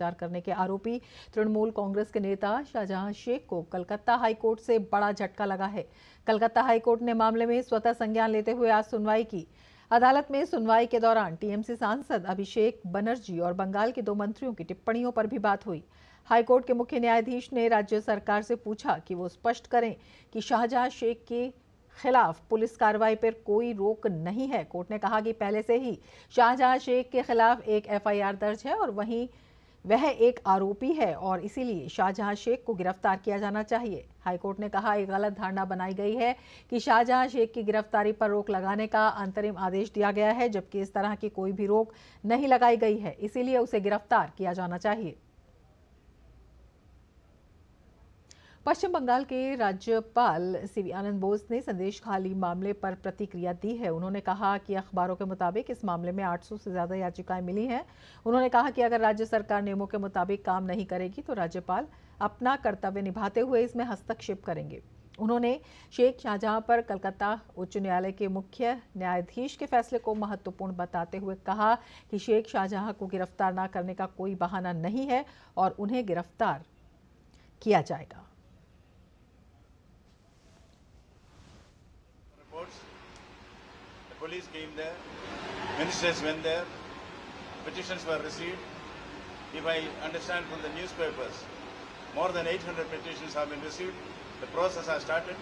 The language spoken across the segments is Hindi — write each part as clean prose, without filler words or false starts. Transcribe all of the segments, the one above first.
करने के आरोपी तृणमूल कांग्रेस के नेता शाहजहां शेख को कलकत्ता हाईकोर्ट से बड़ा झटका लगा है। कलकत्ता हाईकोर्ट ने मामले में स्वतः संज्ञान लेते हुए आज सुनवाई की। अदालत में सुनवाई के दौरान टीएमसी सांसद अभिषेक बनर्जी और बंगाल के 2 मंत्रियों की टिप्पणियों पर भी बात हुई। हाईकोर्ट के मुख्य न्यायाधीश ने राज्य सरकार से पूछा कि वो स्पष्ट करें कि शाहजहां शेख के खिलाफ पुलिस कार्रवाई पर कोई रोक नहीं है। कोर्ट ने कहा कि पहले से ही शाहजहां शेख के खिलाफ एक एफआईआर दर्ज है और वहीं वह एक आरोपी है और इसीलिए शाहजहां शेख को गिरफ्तार किया जाना चाहिए। हाईकोर्ट ने कहा एक गलत धारणा बनाई गई है कि शाहजहां शेख की गिरफ्तारी पर रोक लगाने का अंतरिम आदेश दिया गया है, जबकि इस तरह की कोई भी रोक नहीं लगाई गई है, इसीलिए उसे गिरफ्तार किया जाना चाहिए। पश्चिम बंगाल के राज्यपाल सीवी आनंद बोस ने संदेश खाली मामले पर प्रतिक्रिया दी है। उन्होंने कहा कि अखबारों के मुताबिक इस मामले में 800 से ज्यादा याचिकाएं मिली हैं। उन्होंने कहा कि अगर राज्य सरकार नियमों के मुताबिक काम नहीं करेगी तो राज्यपाल अपना कर्तव्य निभाते हुए इसमें हस्तक्षेप करेंगे। उन्होंने शेख शाहजहां पर कलकत्ता उच्च न्यायालय के मुख्य न्यायाधीश के फैसले को महत्वपूर्ण बताते हुए कहा कि शेख शाहजहां को गिरफ्तार न करने का कोई बहाना नहीं है और उन्हें गिरफ्तार किया जाएगा। Police came there, ministers went there, petitions were received. If I understand from the newspapers, more than 800 petitions have been received. The process has started.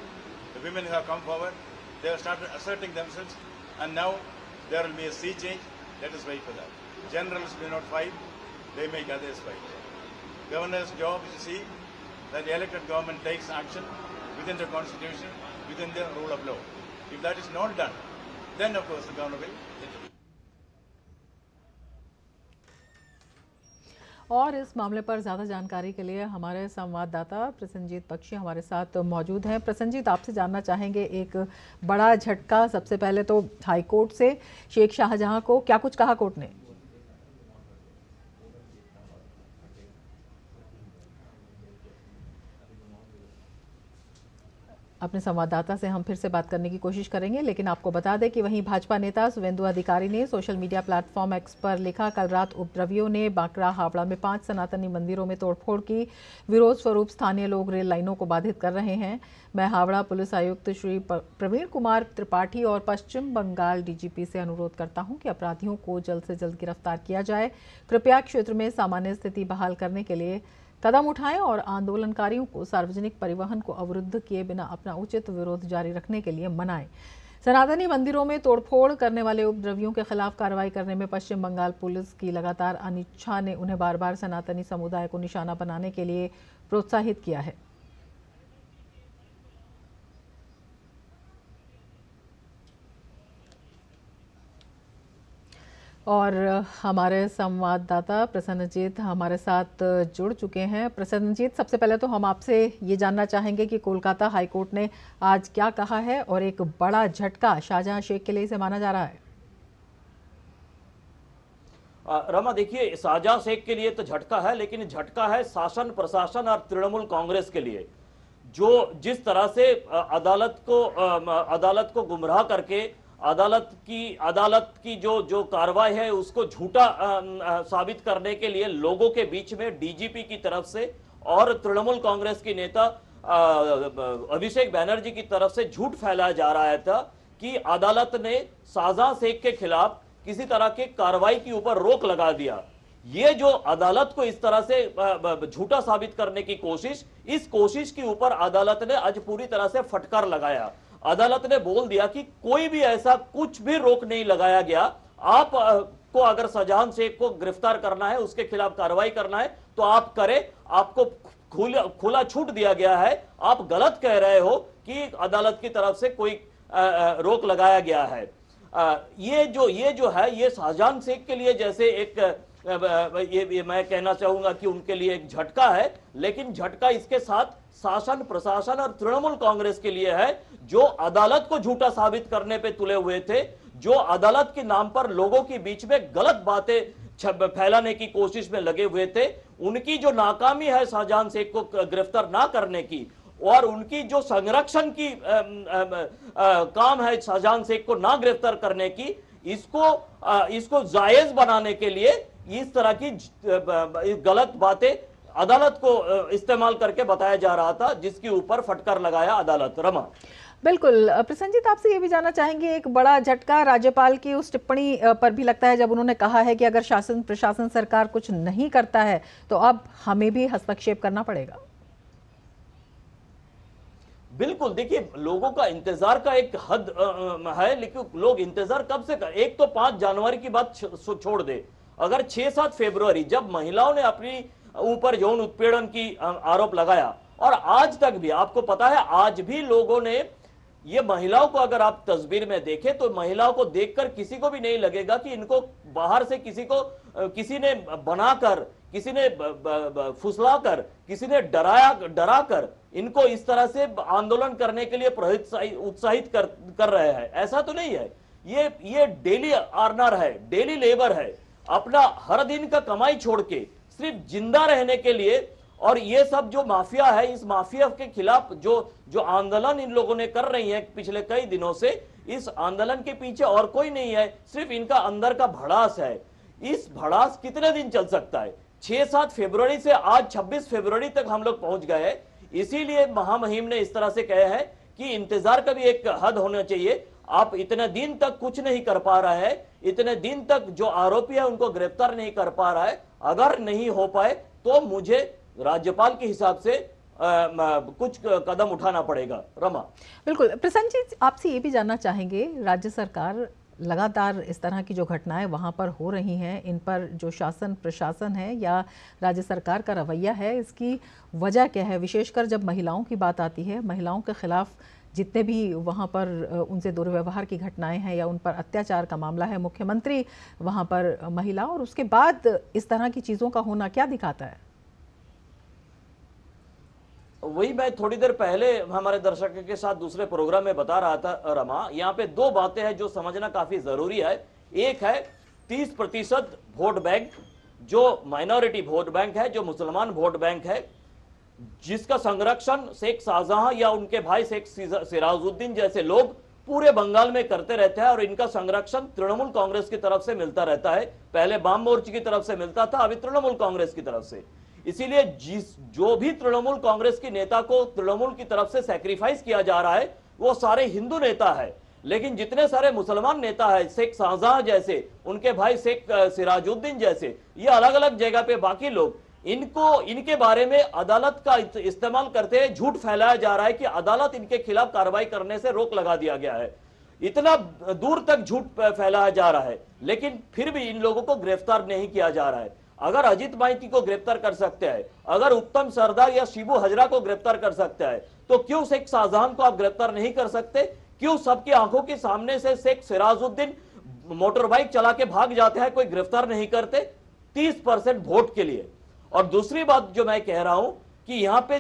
The women have come forward. They have started asserting themselves, and now there will be a sea change. Let us wait for that. Generals do not fight; they make others fight. Governor's job is to see that the elected government takes action within the constitution, within the rule of law. If that is not done, then of course the governor will intervene. और इस मामले पर ज़्यादा जानकारी के लिए हमारे संवाददाता प्रसन्नजीत बख्शी हमारे साथ मौजूद हैं। प्रसन्नजीत, आपसे जानना चाहेंगे एक बड़ा झटका सबसे पहले तो हाईकोर्ट से शेख शाहजहां को, क्या कुछ कहा कोर्ट ने? अपने संवाददाता से हम फिर से बात करने की कोशिश करेंगे, लेकिन आपको बता दें कि वहीं भाजपा नेता शुवेंदु अधिकारी ने सोशल मीडिया प्लेटफॉर्म एक्स पर लिखा, कल रात उपद्रवियों ने बांकरा हावड़ा में 5 सनातनी मंदिरों में तोड़फोड़ की। विरोध स्वरूप स्थानीय लोग रेल लाइनों को बाधित कर रहे हैं। मैं हावड़ा पुलिस आयुक्त श्री प्रवीण कुमार त्रिपाठी और पश्चिम बंगाल डीजीपी से अनुरोध करता हूं कि अपराधियों को जल्द से जल्द गिरफ्तार किया जाए। कृपया क्षेत्र में सामान्य स्थिति बहाल करने के लिए कदम उठाएं और आंदोलनकारियों को सार्वजनिक परिवहन को अवरुद्ध किए बिना अपना उचित विरोध जारी रखने के लिए मनाएं। सनातनी मंदिरों में तोड़फोड़ करने वाले उपद्रवियों के खिलाफ कार्रवाई करने में पश्चिम बंगाल पुलिस की लगातार अनिच्छा ने उन्हें बार बार सनातनी समुदाय को निशाना बनाने के लिए प्रोत्साहित किया है। और हमारे संवाददाता प्रसन्नजीत हमारे साथ जुड़ चुके हैं। प्रसन्नजीत, सबसे पहले तो हम आपसे ये जानना चाहेंगे कि कोलकाता हाईकोर्ट ने आज क्या कहा है और एक बड़ा झटका शाहजहां शेख के लिए इसे माना जा रहा है। रमा, देखिए, शाहजहां शेख के लिए तो झटका है, लेकिन झटका है शासन प्रशासन और तृणमूल कांग्रेस के लिए, जो जिस तरह से अदालत को गुमराह करके अदालत की जो कार्रवाई है उसको झूठा साबित करने के लिए लोगों के बीच में डीजीपी की तरफ से और तृणमूल कांग्रेस की नेता अभिषेक बनर्जी की तरफ से झूठ फैलाया जा रहा था कि अदालत ने शाहजहां शेख के खिलाफ किसी तरह के कार्रवाई के ऊपर रोक लगा दिया। ये जो अदालत को इस तरह से झूठा साबित करने की इस कोशिश के ऊपर अदालत ने आज पूरी तरह से फटकार लगाया। अदालत ने बोल दिया कि कोई भी ऐसा कुछ भी रोक नहीं लगाया गया। आप को अगर शाहजहां शेख को गिरफ्तार करना है, उसके खिलाफ कार्रवाई करना है तो आप करें, आपको खुला छूट दिया गया है। आप गलत कह रहे हो कि अदालत की तरफ से कोई रोक लगाया गया है। ये जो है ये शाहजहां शेख के लिए जैसे एक ये मैं कहना चाहूंगा कि उनके लिए एक झटका है, लेकिन झटका इसके साथ शासन प्रशासन और तृणमूल कांग्रेस के लिए है, जो अदालत को झूठा साबित करने पे तुले हुए थे, जो अदालत के नाम पर लोगों के बीच में गलत बातें फैलाने की कोशिश में लगे हुए थे। उनकी जो नाकामी है शाहजहां शेख को गिरफ्तार ना करने की, और उनकी जो संरक्षण की काम है शाहजहां शेख को ना गिरफ्तार करने की, इसको जायज बनाने के लिए इस तरह की गलत बातें अदालत को इस्तेमाल करके बताया जा रहा था, जिसके ऊपर फटकार लगाया अदालत। रमा, बिल्कुल। प्रसन्नजीत, आपसे ये भी जानना चाहेंगे, एक बड़ा झटका राज्यपाल की उस टिप्पणी पर भी लगता है जब उन्होंने कहा है कि अगर शासन प्रशासन सरकार कुछ नहीं करता है तो अब हमें भी हस्तक्षेप करना पड़ेगा। बिल्कुल, देखिए लोगों का इंतजार का एक हद है, लेकिन लोग इंतजार कब से कर, एक तो 5 जनवरी की बात छोड़ दे, अगर 6-7 फरवरी जब महिलाओं ने अपनी ऊपर यौन उत्पीड़न की आरोप लगाया, और आज तक भी आपको पता है, आज भी लोगों ने ये महिलाओं को, अगर आप तस्वीर में देखें तो महिलाओं को देखकर किसी को भी नहीं लगेगा कि इनको बाहर से किसी ने बनाकर, किसी ने फुसलाकर, किसी ने डराकर इनको इस तरह से आंदोलन करने के लिए उत्साहित कर रहे हैं। ऐसा तो नहीं है। ये डेली अर्नर है, डेली लेबर है, अपना हर दिन का कमाई छोड़ के सिर्फ जिंदा रहने के लिए, और ये सब जो माफिया है, इस माफिया के खिलाफ जो आंदोलन इन लोगों ने कर रही है पिछले कई दिनों से, इस आंदोलन के पीछे और कोई नहीं है, सिर्फ इनका अंदर का भड़ास है। इस भड़ास कितने दिन चल सकता है? 6-7 फरवरी से आज 26 फरवरी तक हम लोग पहुंच गए हैं। इसीलिए महामहिम ने इस तरह से कहे हैं कि इंतजार का भी एक हद होना चाहिए। आप इतने दिन तक कुछ नहीं कर पा रहे हैं, इतने दिन तक जो आरोपी है उनको गिरफ्तार नहीं कर पा रहा है, अगर नहीं हो पाए तो मुझे राज्यपाल के हिसाब से कुछ कदम उठाना पड़ेगा। रमा, बिल्कुल। प्रसन्न जी, आपसे ये भी जानना चाहेंगे, राज्य सरकार लगातार इस तरह की जो घटनाएं वहां पर हो रही हैं, इन पर जो शासन प्रशासन है या राज्य सरकार का रवैया है, इसकी वजह क्या है? विशेषकर जब महिलाओं की बात आती है, महिलाओं के खिलाफ जितने भी वहाँ पर उनसे दुर्व्यवहार की घटनाएं हैं या उन पर अत्याचार का मामला है, मुख्यमंत्री वहाँ पर महिला, और उसके बाद इस तरह की चीज़ों का होना क्या दिखाता है? वही मैं थोड़ी देर पहले हमारे दर्शकों के साथ दूसरे प्रोग्राम में बता रहा था रमा, यहाँ पे 2 बातें हैं जो समझना काफी जरूरी है। एक है 30% वोट बैंक, जो माइनॉरिटी वोट बैंक है, जो मुसलमान वोट बैंक है, जिसका संरक्षण शेख शाहजहां या उनके भाई शेख सिराजुद्दीन जैसे लोग पूरे बंगाल में करते रहते हैं, और इनका संरक्षण तृणमूल कांग्रेस की तरफ से मिलता रहता है। पहले वाम मोर्चे की तरफ से मिलता था, अभी तृणमूल कांग्रेस की तरफ से। इसीलिए जो भी तृणमूल कांग्रेस की नेता को तृणमूल की तरफ से सैक्रिफाइस किया जा रहा है, वो सारे हिंदू नेता है। लेकिन जितने सारे मुसलमान नेता है, शेख शाहजहां जैसे, उनके भाई शेख सिराजुद्दीन जैसे, ये अलग अलग जगह पे बाकी लोग, इनके बारे में अदालत का इस्तेमाल करते हैं, झूठ फैलाया जा रहा है कि अदालत इनके खिलाफ कार्रवाई करने से रोक लगा दिया गया है। इतना दूर तक झूठ फैलाया जा रहा है, लेकिन फिर भी इन लोगों को गिरफ्तार नहीं किया जा रहा है। अगर अजीत माइती को गिरफ्तार कर सकते हैं, अगर उत्तम सरदार या शिबू हजरा को गिरफ्तार कर सकते हैं, तो क्यों शेख शाहजहां को आप गिरफ्तार नहीं कर सकते? क्यों सबकी आंखों के सामने से शेख सिराजुद्दीन मोटर बाइक चला के भाग जाते हैं, कोई गिरफ्तार नहीं करते? 30% वोट के लिए। और दूसरी बात जो मैं कह रहा हूं कि यहां पे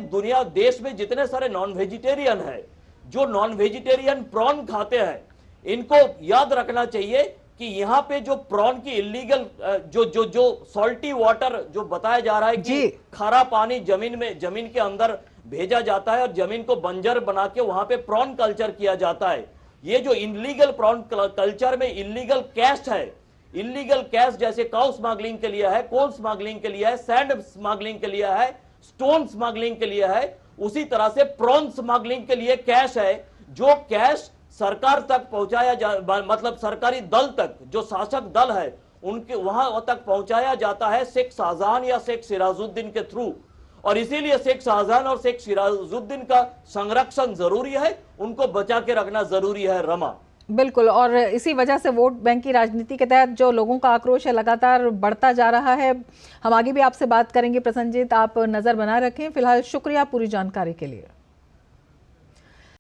देश में जितने सारे नॉन वेजिटेरियन है, जो नॉन वेजिटेरियन प्रॉन खाते हैं, इनको याद रखना चाहिए कि यहाँ पे जो प्रॉन की इलीगल जो सॉल्टी वाटर जो बताया जा रहा है कि खारा पानी जमीन के अंदर भेजा जाता है और जमीन को बंजर बना के वहां पे प्रॉन कल्चर किया जाता है। ये जो इलीगल प्रॉन कल्चर में इलीगल कैस्ट है, इलीगल कैश जैसे काउ स्मगलिंग के लिए है, कोल स्मगलिंग के लिए है, सैंड स्मगलिंग के लिए है, स्टोन स्मगलिंग के लिए है, उसी तरह से प्रॉन स्मगलिंग के लिए कैश है, जो कैश सरकार तक पहुंचाया मतलब सरकारी दल तक, जो शासक दल है उनके वहां तक पहुंचाया जाता है शेख शाहजहां या शेख सिराजुद्दीन के थ्रू। और इसीलिए शेख शाहजहां और शेख सिराजुद्दीन का संरक्षण जरूरी है, उनको बचा के रखना जरूरी है। रमा, बिल्कुल, और इसी वजह से वोट बैंक की राजनीति के तहत जो लोगों का आक्रोश है लगातार बढ़ता जा रहा है। हम आगे भी आपसे बात करेंगे प्रसन्नजीत, आप नजर बनाए रखें। फिलहाल शुक्रिया पूरी जानकारी के लिए।